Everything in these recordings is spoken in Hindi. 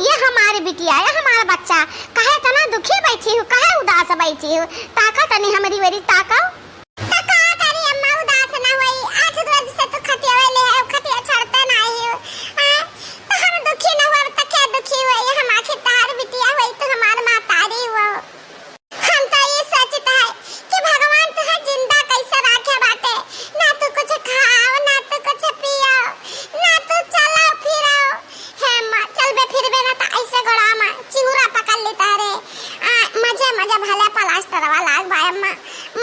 ये हमारी बिटिया है, हमारा बच्चा काहे तना दुखी बैठी हो, काहे उदास बैठी हो? ताका तनी हमारी वेरी ताका। तो का करी अम्मा, उदास ना होई। आज रोज से तो खटिया ले है, खटिया छोड़ता नहीं हो। तो हम दुखी ना हुआ तो क्या दुखी हुई? हम आखिर तार बिटिया हुई तो हमार मातारी हुआ। हम तो ये सोचता है कि भगवान तुहे जिंदा कैसे रखे बाटे, ना तू कुछ खाओ ना तू कुछ पियो ना तू चलो फिरो। हे मां चलबे फिरबे ना तो ऐसे गोड़ा में चिहुरा पकड़ लेता रे। मजे मजे भले प्लास्टर वाला भाई अम्मा,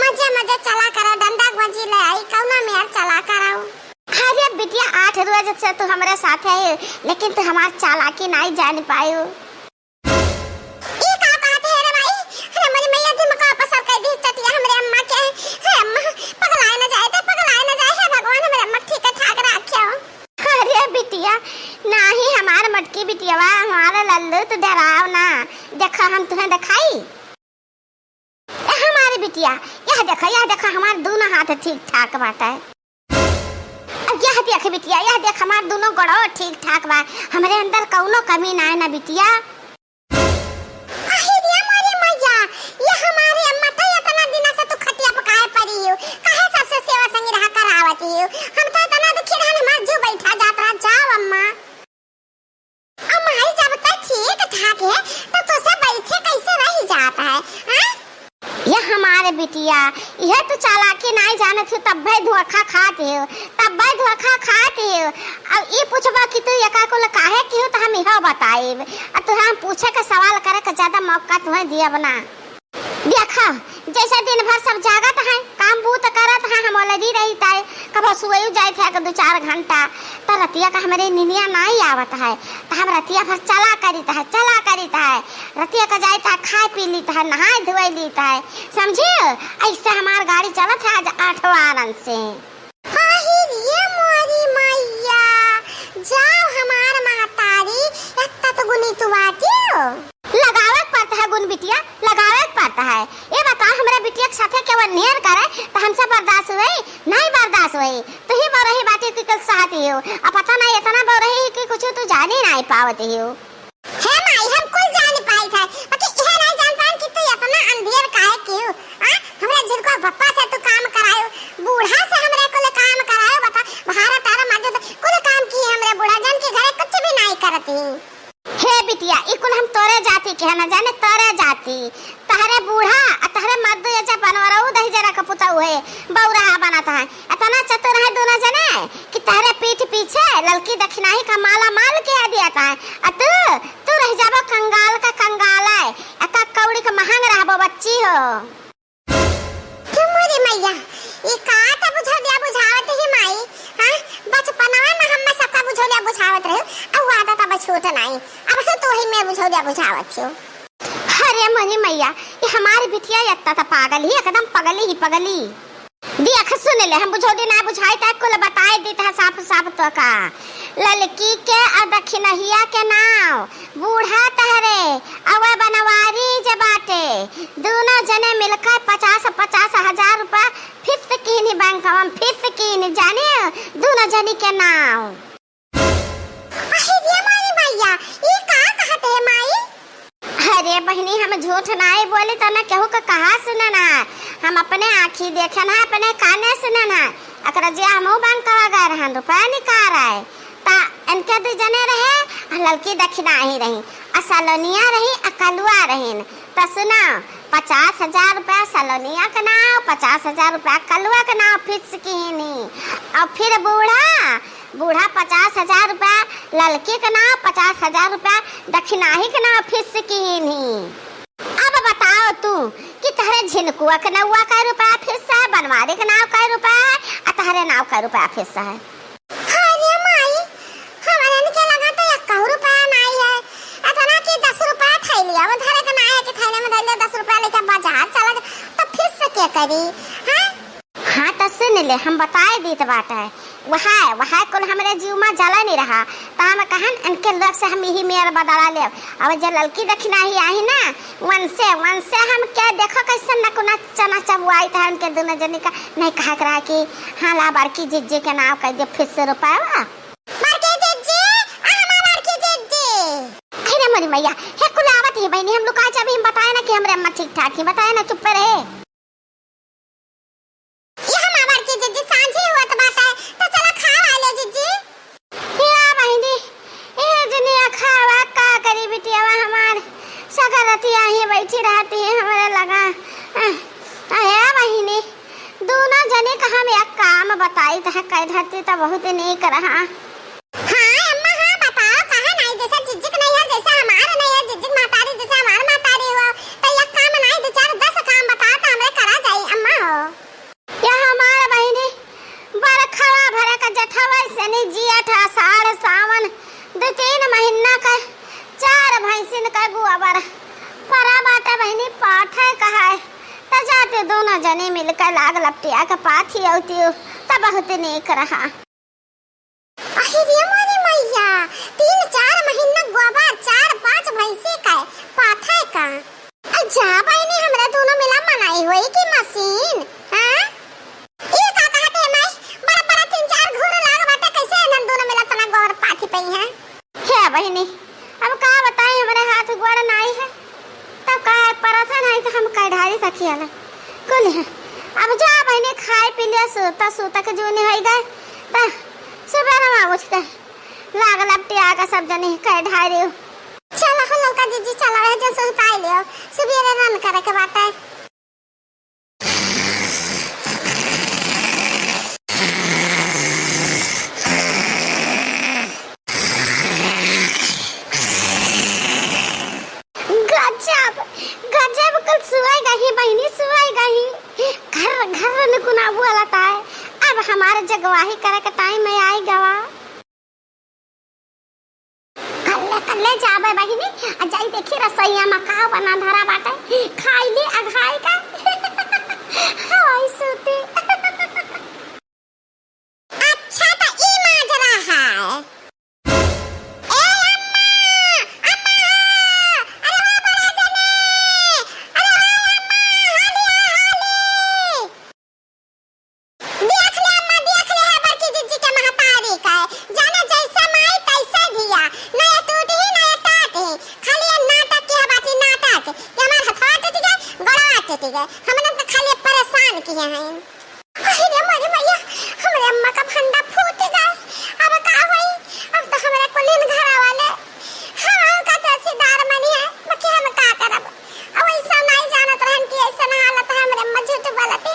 मजे मजे चला करो, डंडा गंजी ले आई कौना में चला कराओ। अरे बिटिया 8 रोज से तू हमारे साथ है, लेकिन तू हमार चालाकी नहीं जान पायो। ये का बात है रे भाई? अरे मेरी मैया दिमाग का पसर कर दी चटिया हमरे अम्मा के। हे अम्मा पगलाए ना जाए तो पगलाए ना जाए, हे भगवान हमरे अम्मा ठीक ठाक रखियो। अरे बिटिया नाही, हमार मटकी बिटियावा, हमारा लल्लू तू डराव ना। देखा हम तुम्हें दिखाई हमारी बिटिया, यह देखा हमार दोनों हाथ ठीक ठाक बाटे। अब यह देख बिटिया, यह देख हमार दोनों गोड़ो ठीक ठाक बा, हमरे अंदर कौनो कमी ना है ना बिटिया। अरे हमारी मैया, ये हमारी अम्मा तो इतना दिन से तू खटिया पकाए पड़ी हो, काहे सबसे सेवा संगी रहा करावती हो? हम तो इतना दुखी रहन हमार जो बैठा जात रहा। जाओ अम्मा, अम्मा ही जब तक ठीक ठाक है तो तुझसे बैठे कैसे रह जाता है? हां यह हमारे बिटिया, यह तो चालाकी नहीं जाने थी, तब भाई धोखा खाते हो, तब भाई धोखा खाते हो। अब ये पूछबा कि तू यका को काहे की हो तो हम यह बताएब, और तू हम पूछे के सवाल करे के ज्यादा मौका तुम्हें दिया बना। देखा जैसे दिन भर सब जागत है, काम बूत करत है, हम ऑलरेडी रही ताए, कब सुबह जाए थे 2-4 घंटा, तो रतिया का हमारे निनिया नहीं आवत है, तो हम रतिया भर चला करीता है, रतिया का जाए था, खाए पी लीता है, नहाए धोए लीता है, समझिए? ऐसे हमार गाड़ी चलत है आज 8 वारन से। ये मोरी मैया, जाओ हमार मातारी, इतना तो गुनी तू बाटी हो। लगावे पड़ता है गुण बिटिया, लगावे पड़ता है। ये बताओ हमारे बिटिया के साथे केवल नियर करे तो हमसे बर्दाश्त हुई? नहीं बर्दाश्त हुई। तू ही बरही बाटी की कल सहती हो, अब पता नहीं इतना बरही कि कुछ तू जान ही नहीं पावती हो। हे माई हम कुल जान पाई था, बाकी यह नहीं जान पान कि तू इतना अंधेर काहे क्यों? हमरा जिनको पप्पा से तू काम करायो, बूढ़ा से हमरे कुल काम करायो, बता बाहर तारा माजे कुल काम की हमरे बूढ़ा जन के घरे कुछ भी नहीं करती। हे बिटिया इकुल हम तोरे जाति के ना जाने, तोरे जाति तहरे बूढ़ा तहरे मर्द ये बनवरऊ दही जरा कपुता हुए बौरा बनाता है, इतना चतुर है दोनों जने कि तहरे पीठ पीछे ललकी दक्षिणाही का माला माल किया दिया था। तू रह जाबो कंगाल का कंगाल है, एका कौड़ी का महंग रहबो बच्ची हो। तुम्हारी मैया ये का त बुझावत ही माई। हां बचपनवा में हम सबका बुझावत रहे, अब आदत अब छूट नहीं, अब तो ही मैं बुझावत हूं। अरे मनी मैया, ये हमारी बिटिया इतना तो पागल ही, एकदम पगली। देख सुन ले, हम बुझोदी ना बुझाई तक को बताए देता है साफ तो का। ललकी के और दक्षिणहिया के नाव बूढ़ा तहरे अवे बनवारी जबाटे, दोनों जने मिलकर 50 हजार रुपया फीस कीनी बैंक में, फीस कीनी जाने दोनों जनी के नाव। अरे हमारी मैया ये का कहते है माई? अरे बहनी हम झूठ नहीं बोली तो ना केहू का कहा सुनना, हम अपने आँखी देखे ना, अपने काने सुनना। अकर जे हमहु बैंक कवा गए रहन, रुपया निकाल रहे ता इनके 2 जने रहे, ललकी दक्षिणा ही रही, सलोनिया रही, कलुआ रही। तो सुना 50 हजार रुपया सलोनिया का नाव, 50 हजार रुपया कलुआ का नाव फिक्स कीनी, और फिर बूढ़ा 50 हजार रुपया ललकी का नाव, 50 हजार रुपया दक्षिणाही का नाव फिक्स कीनी। अब बताओ तू कि तहरे झिनकुआ के नौवा का रुपया फिक्स है, बनवारी के नाव का रुपया है, और तहरे नाव का रुपया फिक्स है। अरे माई हमारे के लगा तो 1 रुपया नहीं है, इतना कि 10 रुपया थैलिया वो धरे के ना है कि थैले में धर 10 रुपया लेके बाजार चला जा, तो फिक्स क्या करी? हाँ तो सुन ले, हम बताए देत बाटे, वहाँ कुल हमारे जीव में जला नहीं रहा, तो हम कहन इनके लोग से हम यही मेयर बदला ले। अब जो ललकी दक्षिणा ही आई ना, वन से हम क्या देखो कैसे नकुना चना चबुआई था उनके दोनों जने का, नहीं कहा करा कि हाँ ला बड़की जिज्जी के नाम कह दे फिर से रुपया। मोरी मैया हे कुलावत ही बहनी हम लोग का अभी हम बताए ना कि हमरे अम्मा ठीक ठाक ही बताए ना चुप रहे ये हम आवर की जिज्जी सांझे हुआ तो बात है तो चला खा वाले जिज्जी या बहनी ए दुनिया खावा का करी बिटिया हमार सगरतिया ही बैठी रहती है हमारे लगा आया बहनी दोनों जने का हम एक काम बताई था कह धरती तो बहुत नहीं कर रहा। हां अम्मा हां बताओ कहां नहीं जैसा जिज्जी नहीं है जैसा हमारा नहीं है जिज्जी मातारी जैसा हमारा मातारी हो तो एक काम नहीं दो चार 10 काम बताओ तो हमरे करा जाई अम्मा हो या हमारा बहनी बरखवा भरा का जठवा सनी जियठ आषाढ़ सावन 2-3 महीना का 4 भैंसिन का गुआबर परा बाटा बहनी पाठ है कहा है त जाते दोनों जने मिलकर लाग लपटिया का पाथी औती तब बहुत नहीं कर रहा। अरे मोरी मैया 3-4 महीना गोबर 4-5 भैंसे का पाथा का अच्छा बहनी हमरा दोनों मिला मनाई होई की मशीन हां ये का कहते हैं मैं बड़ा 3-4 घोर लाग बाटे कैसे हम दोनों मिला तना गोबर पाथी पई है हे बहनी अब का बताएं हमारे हाथ गोड़ नहीं है तब का पराठा नहीं तो हम कह ढारी सखिया ना कुल है अब जा बहनी खाए पी लिया सोता के जोने होई गए ता सुबह हम उठ कर लाग लपटिया का सब जने कह ढारी चला हो लौका जीजी चला रहे जो सुताई लियो सुबह रन करे के बात है गजब कल सुवाई गई बहनी सुवाई गई घर न कुनाबू वाला है अब हमारे जगवाही करे का टाइम में आई गवा कल्ले जाबे बहनी आ जाई देखी रसोईया में का बना धरा बाटे खाई ली अघाई का हाय सूती अच्छा तो ई माजरा है हमने तो खाली परेशान किए हैं अरे मोरी मैया हमरे अम्मा का फंडा फूट गया अब का होई अब तो हमरे कुलीन घर वाले हम का तहसीलदार मनी है बाकी हम का करब अब ऐसा नहीं जानत रहन कि ऐसा हालत है हमरे अम्मा झूठ बोलती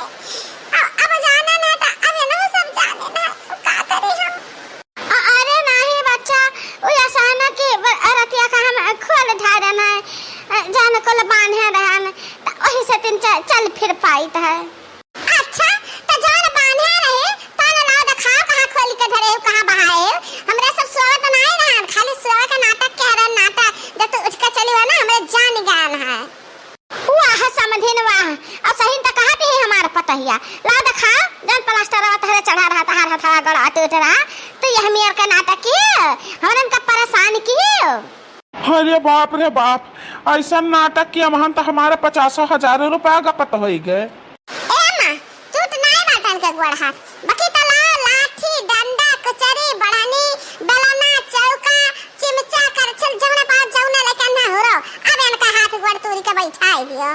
अब जाना ना तो अब ना सब जाने ना का करे हम अरे नहीं बच्चा वो ऐसा कि रतिया का हम खोल ढारना है जान को बांधे रहन वही से तीन चल फिर पाई है अच्छा तो जान बांधे रहे ताना ना दिखाओ कहां खोल के धरे हो कहां बहाए हमरे सब सोवत नहीं रहन खाली सोवे का नाटक कह रहे नाटक जब तू उठ के चली हो ना हमरे जान ज्ञान है वाह समझिन वाह अब सही त कहते हैं हमारा पतहिया ला दिखा जन प्लास्टर तहरे चढ़ा रहा तहार हथड़ा गड़ा टूट रहा तो ये हमें का नाटक की हमन का परेशान की अरे बाप ऐसा नाटक किया महन तो हमारे 50,000 रुपया का पता हो गए ए मां टूट नहीं बाटन के गोड़ हाथ बाकी तला लाठी डंडा कचरी बड़ानी बेलना चौका चिमचा करछल जौना पास जौना लेके ना हो रो अब इनका हाथ गोड़ तोड़ी के बैठाई दियो